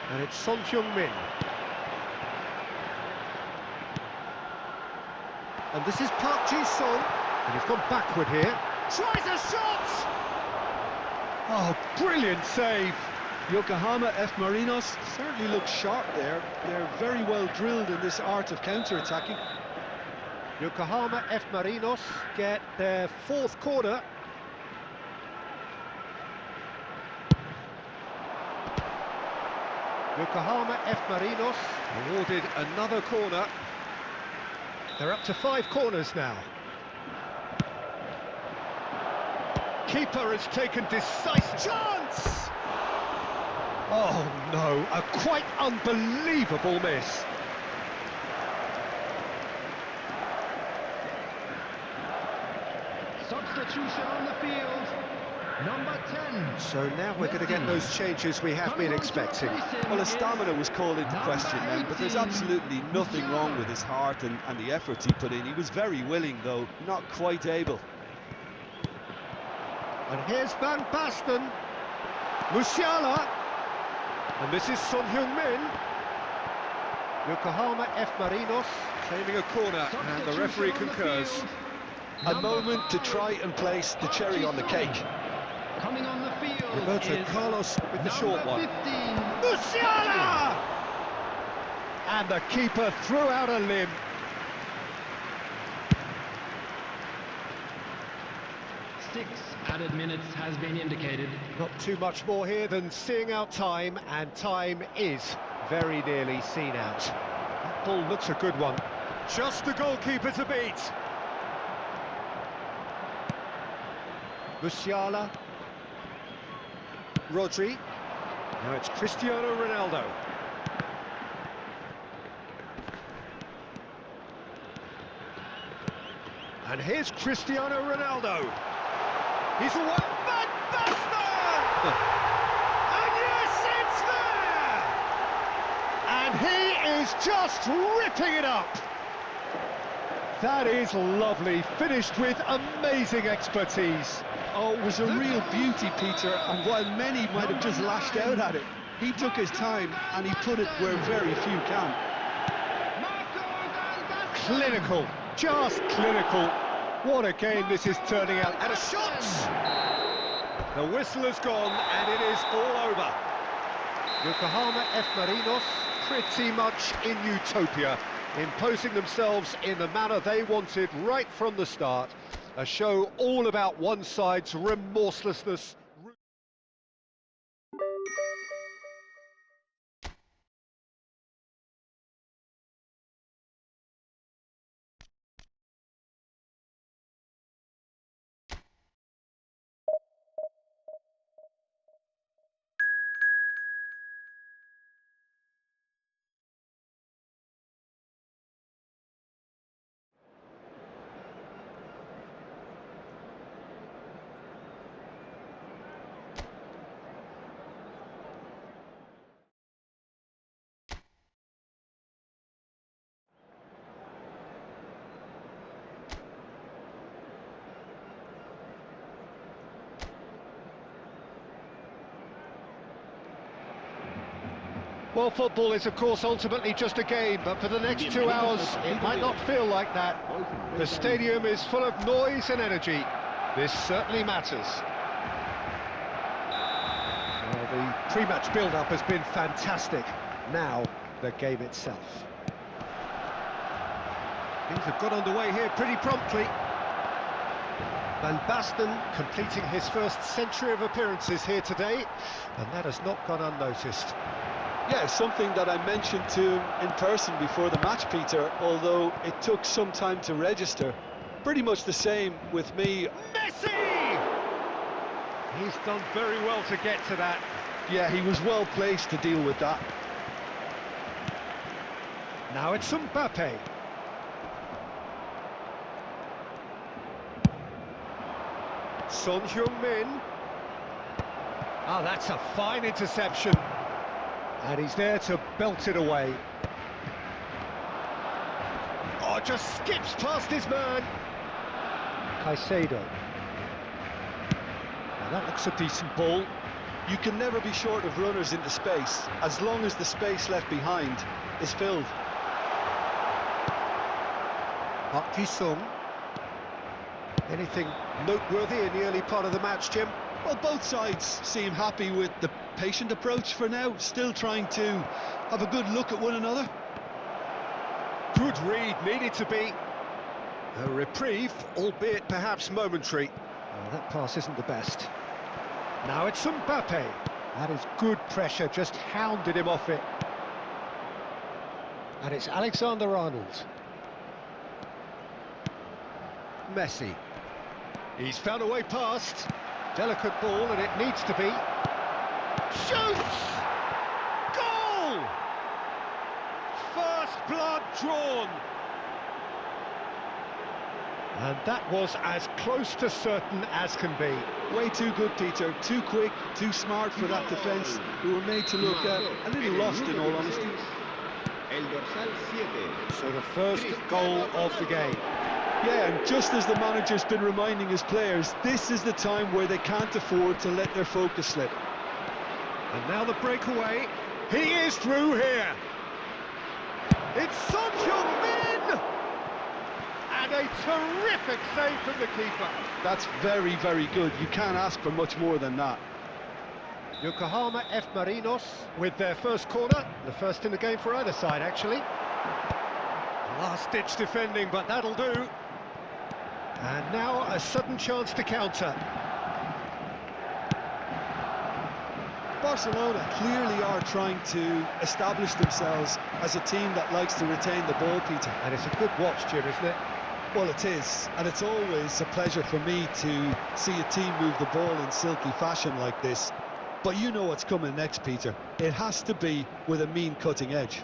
And it's Son Heung-min. And this is Park Ji-sung. And he's gone backward here. Tries a shot! Oh, brilliant save! Yokohama F. Marinos certainly look sharp there. They're very well drilled in this art of counter-attacking. Yokohama F. Marinos get their fourth corner. Yokohama F. Marinos awarded another corner. They're up to 5 corners now. Keeper has taken decisive chance! Oh no, a quite unbelievable miss. Substitution on the field. Number 10. So now we're going to get those changes we have been expecting. Well, his stamina was called into question then, but there's absolutely nothing wrong with his heart and the efforts he put in. He was very willing, though not quite able. And here's Van Basten. Musiala. And this is Son Heung-min. Yokohama F. Marinos claiming a corner, and the referee concurs. A moment to try and place the cherry on the cake. Coming on the field Roberto is Carlos with the short one. 15. Musiala! And the keeper threw out a limb. Six added minutes has been indicated. Not too much more here than seeing out time, and time is very nearly seen out. That ball looks a good one. Just the goalkeeper to beat. Musiala. Rodri. Now it's Cristiano Ronaldo. And here's Cristiano Ronaldo. He's away. Van Basten! And yes, it's there! And he is just ripping it up. That is lovely, finished with amazing expertise. Oh, it was a real beauty, Peter, and while many might have just lashed out at it, he took his time and he put it where very few can. Clinical, just clinical. What a game this is turning out. And a shot! The whistle has gone and it is all over. Yokohama F. Marinos pretty much in utopia, imposing themselves in the manner they wanted right from the start. A show all about one side's remorselessness. Well, football is, of course, ultimately just a game, but for the next 2 hours, it might not feel like that. The stadium is full of noise and energy. This certainly matters. Well, the pre-match build-up has been fantastic. Now, the game itself. Things have got underway here pretty promptly. Van Basten completing his first century of appearances here today, and that has not gone unnoticed. Yeah, something that I mentioned to him in person before the match, Peter, although it took some time to register. Pretty much the same with me. Messi! He's done very well to get to that. Yeah, he was well placed to deal with that. Now it's Mbappe. Son Heung-min. Oh, that's a fine interception. And he's there to belt it away. Oh, just skips past his man. Caicedo. Now that looks a decent ball. You can never be short of runners into space, as long as the space left behind is filled. Park Ji-sung. Anything noteworthy in the early part of the match, Jim? Well, both sides seem happy with the patient approach for now, still trying to have a good look at one another. Good read, needed to be. A reprieve, albeit perhaps momentary. Oh, that pass isn't the best. Now it's Mbappe. That is good pressure, just hounded him off it. And it's Alexander-Arnold. Messi. He's found a way past. Delicate ball, and it needs to be. Shoots! Goal! First blood drawn. And that was as close to certain as can be. Way too good, Peter. Too quick, too smart for that defence, who were made to look a little lost, in all honesty. So the first goal of the game. Yeah, and just as the manager's been reminding his players, this is the time where they can't afford to let their focus slip. And now the breakaway. He is through here. It's Son Heung-min! And a terrific save from the keeper. That's very, very good. You can't ask for much more than that. Yokohama F. Marinos with their first corner. The first in the game for either side, actually. Last-ditch defending, but that'll do. And now a sudden chance to counter. Barcelona clearly are trying to establish themselves as a team that likes to retain the ball, Peter. And it's a good watch, Jim, isn't it? Well, it is, and it's always a pleasure for me to see a team move the ball in silky fashion like this. But you know what's coming next, Peter. It has to be with a mean cutting edge.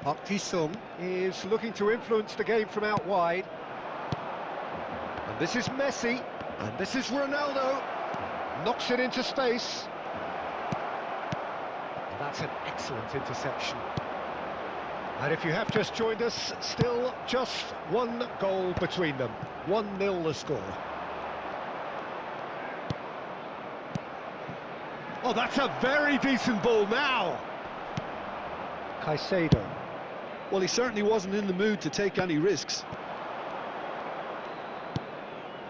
Park Ji-sung is looking to influence the game from out wide. And this is Messi, and this is Ronaldo. Knocks it into space. And that's an excellent interception. And if you have just joined us, still just one goal between them. 1-0 the score. Oh, that's a very decent ball now. Caicedo. Well, he certainly wasn't in the mood to take any risks.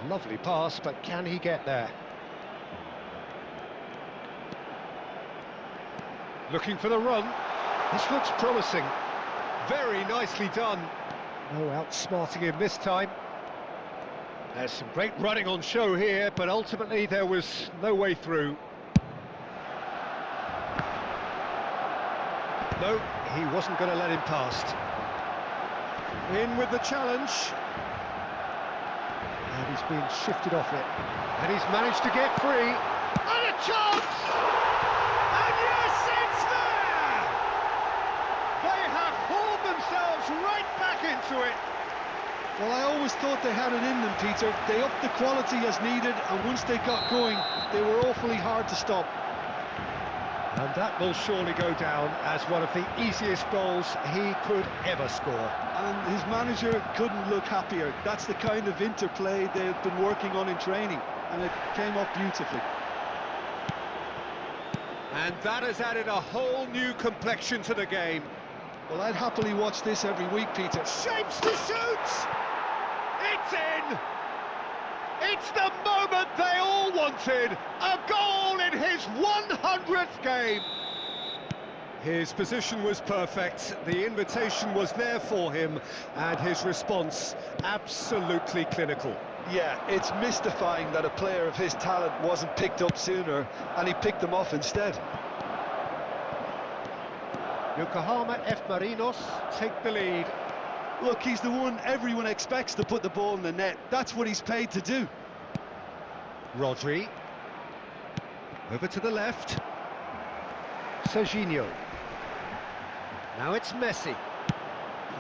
Lovely pass, but can he get there? Looking for the run. This looks promising. Very nicely done. No outsmarting him this time. There's some great running on show here, but ultimately there was no way through. No, he wasn't going to let him past. In with the challenge. And he's been shifted off it. And he's managed to get free. And a chance! And yes, it's there! They have hauled themselves right back into it. Well, I always thought they had it in them, Peter. They upped the quality as needed, and once they got going, they were awfully hard to stop. And that will surely go down as one of the easiest goals he could ever score. And his manager couldn't look happier. That's the kind of interplay they've been working on in training, and it came off beautifully. And that has added a whole new complexion to the game. Well, I'd happily watch this every week, Peter. Shapes to shoot! It's in! It's the moment they all wanted! A goal in his 100th game! His position was perfect, the invitation was there for him, and his response absolutely clinical. Yeah, it's mystifying that a player of his talent wasn't picked up sooner, and he picked them off instead. Yokohama F. Marinos take the lead. Look, he's the one everyone expects to put the ball in the net. That's what he's paid to do. Rodri. Over to the left. Serginho. Now it's Messi.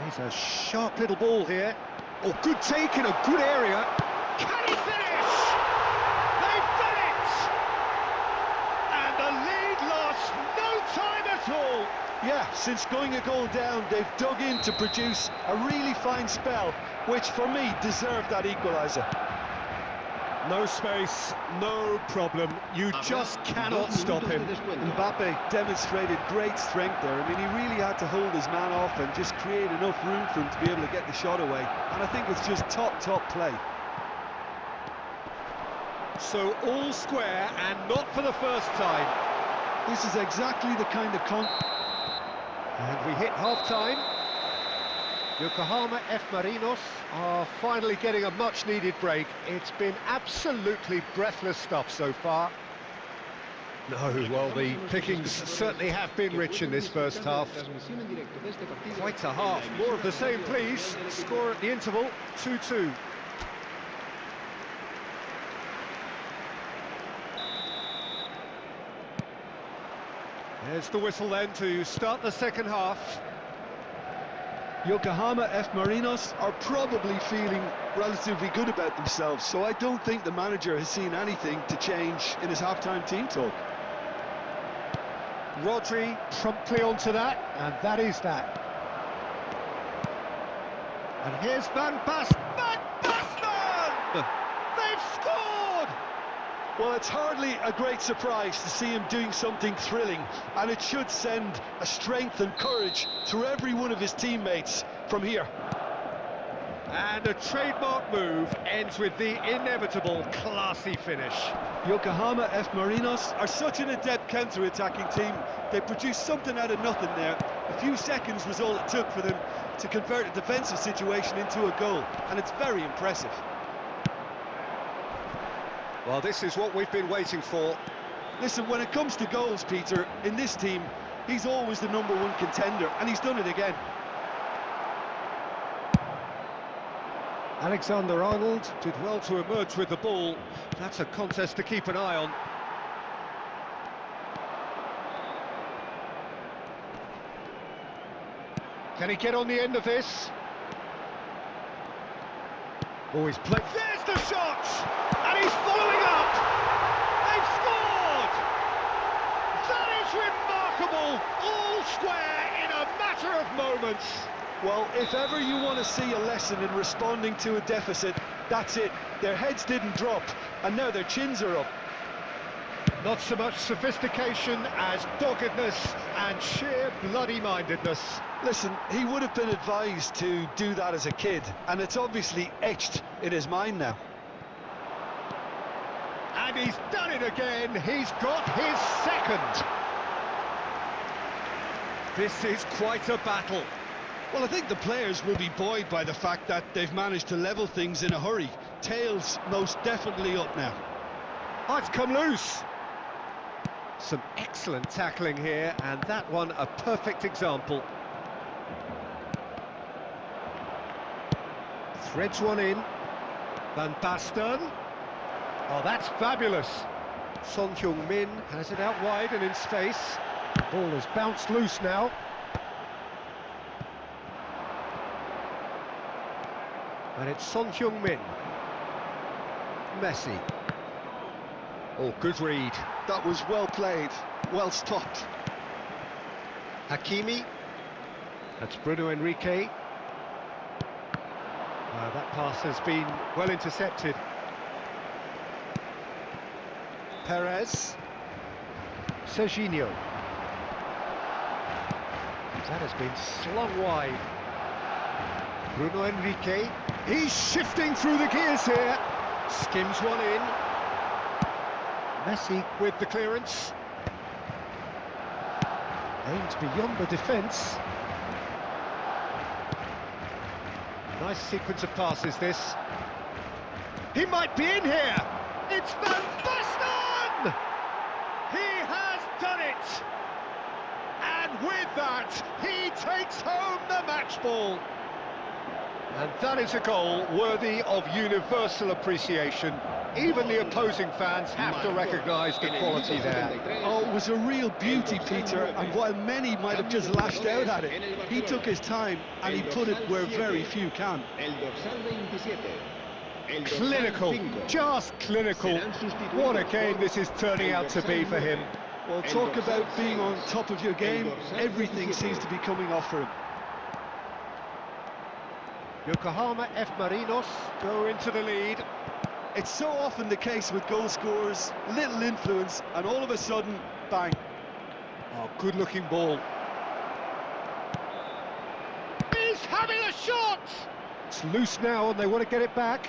He's a sharp little ball here. Oh, good take in a good area. Can he finish? They've done it! And the lead lost no time at all. Yeah, since going a goal down, they've dug in to produce a really fine spell, which for me deserved that equaliser. No space, no problem. You just cannot stop him. Mbappe demonstrated great strength there. I mean, he really had to hold his man off and just create enough room for him to be able to get the shot away. And I think it's just top play. So all square, and not for the first time. This is exactly the kind of And we hit half-time. Yokohama F. Marinos are finally getting a much-needed break. It's been absolutely breathless stuff so far. No, well, the pickings certainly have been rich in this first half. Quite a half. More of the same, please. Score at the interval, 2-2. There's the whistle then to start the second half. Yokohama F. Marinos are probably feeling relatively good about themselves, so I don't think the manager has seen anything to change in his half-time team talk. Rodri promptly onto that, and that is that. And here's Van Basten! They've scored! Well, it's hardly a great surprise to see him doing something thrilling, and it should send a strength and courage through every one of his teammates from here. And a trademark move ends with the inevitable classy finish. Yokohama F. Marinos are such an adept counter-attacking team. They produced something out of nothing there. A few seconds was all it took for them to convert a defensive situation into a goal, and it's very impressive. Well, this is what we've been waiting for. Listen, when it comes to goals, Peter, in this team, he's always the #1 contender, and he's done it again. Alexander-Arnold did well to emerge with the ball. That's a contest to keep an eye on. Can he get on the end of this? Oh, he's played. There's the shot! And he's following up! They've scored! That is remarkable! All square in a matter of moments. Well, if ever you want to see a lesson in responding to a deficit, that's it. Their heads didn't drop, and now their chins are up. Not so much sophistication as doggedness and sheer bloody-mindedness. Listen, he would have been advised to do that as a kid, and it's obviously etched in his mind now. And he's done it again. He's got his second. This is quite a battle. Well, I think the players will be buoyed by the fact that they've managed to level things in a hurry. Tails most definitely up now. Oh, it's come loose. Some excellent tackling here, and that one a perfect example. Threads one in. Van Basten. Oh, that's fabulous. Son Heung-min has it out wide and in space. Ball has bounced loose now. And it's Son Heung-min. Messi. Oh, good read. That was well played, well stopped. Hakimi. That's Bruno Henrique. That pass has been well intercepted. Perez. Serginho. That has been slung wide. Bruno Henrique. He's shifting through the gears here. Skims one in. Messi with the clearance. Aimed beyond the defence. Nice sequence of passes, this. He might be in here! It's Van Basten! He has done it! And with that, he takes home the match ball. And that is a goal worthy of universal appreciation. Even the opposing fans have to recognise the quality there. Oh, it was a real beauty, Peter, and while many might have just lashed out at it, he took his time and he put it where very few can. Clinical, just clinical. What a game this is turning out to be for him. Well, talk about being on top of your game. Everything seems to be coming off for him. Yokohama F. Marinos go into the lead. It's so often the case with goal scorers, little influence, and all of a sudden, bang. Oh, good-looking ball. He's having a shot! It's loose now and they want to get it back.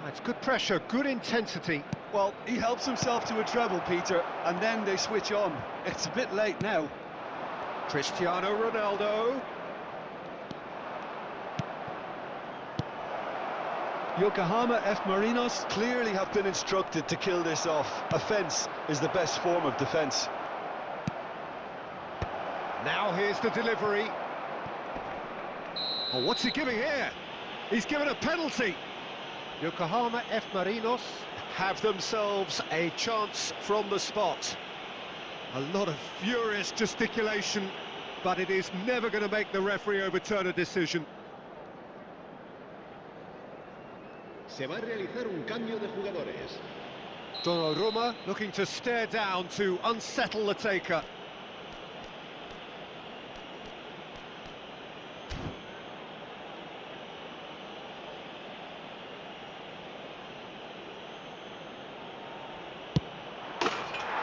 It's good pressure, good intensity. Well, he helps himself to a treble, Peter, and then they switch on. It's a bit late now. Cristiano Ronaldo. Yokohama F. Marinos clearly have been instructed to kill this off. Offence is the best form of defence. Now here's the delivery. Oh, what's he giving here? He's given a penalty. Yokohama F. Marinos have themselves a chance from the spot. A lot of furious gesticulation, but it is never going to make the referee overturn a decision. Se va a realizar un cambio de jugadores. Donnarumma looking to stare down to unsettle the taker.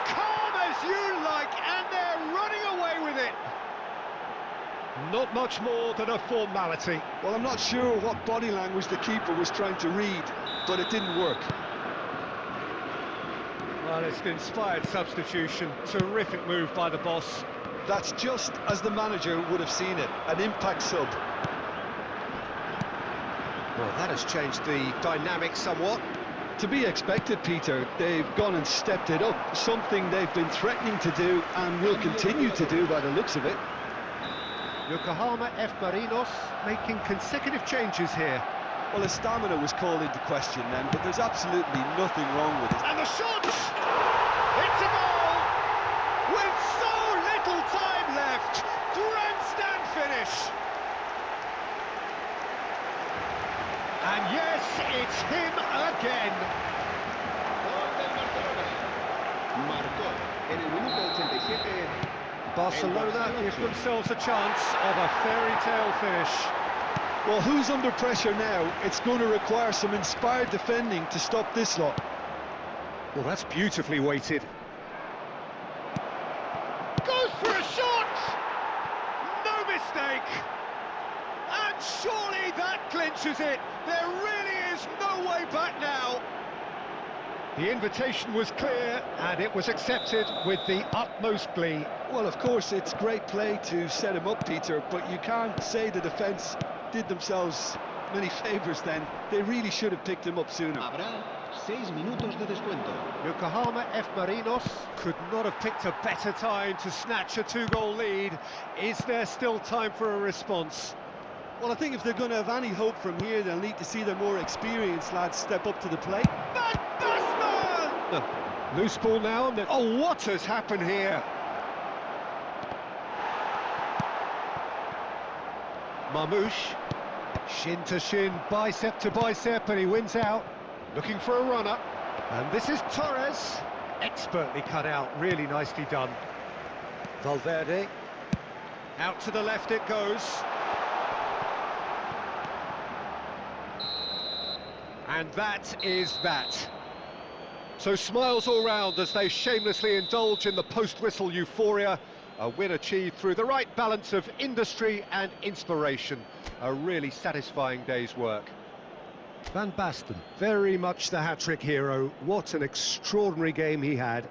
Calm as you like, and they're running away with it. Not much more than a formality. Well, I'm not sure what body language the keeper was trying to read, but it didn't work. Well, it's an inspired substitution. Terrific move by the boss. That's just as the manager would have seen it, an impact sub. Well, that has changed the dynamic somewhat. To be expected, Peter. They've gone and stepped it up, something they've been threatening to do and will continue to do by the looks of it. Yokohama F. Marinos making consecutive changes here. Well, his stamina was called into question then, but there's absolutely nothing wrong with it. And the shot! It's a goal! With so little time left! Grandstand finish! And yes, it's him again! Marcó en el minuto 87. Barcelona give themselves a chance of a fairy tale finish. Well, who's under pressure now? It's going to require some inspired defending to stop this lot. Well, that's beautifully weighted. Goes for a shot! No mistake! And surely that clinches it. There really is no way back now. The invitation was clear, and it was accepted with the utmost glee. Well, of course, it's great play to set him up, Peter, but you can't say the defence did themselves many favours then. They really should have picked him up sooner. Habrá 6 minutos de descuento. Yokohama F. Marinos could not have picked a better time to snatch a two-goal lead. Is there still time for a response? Well, I think if they're going to have any hope from here, they'll need to see their more experienced lads step up to the plate. Van Basten! Loose ball now, and then... Oh, what has happened here? Marmouche, shin to shin, bicep to bicep, and he wins out, looking for a runner. And this is Torres, expertly cut out, really nicely done. Valverde, out to the left it goes. And that is that. So smiles all round as they shamelessly indulge in the post-whistle euphoria. A win achieved through the right balance of industry and inspiration. A really satisfying day's work. Van Basten, very much the hat-trick hero. What an extraordinary game he had.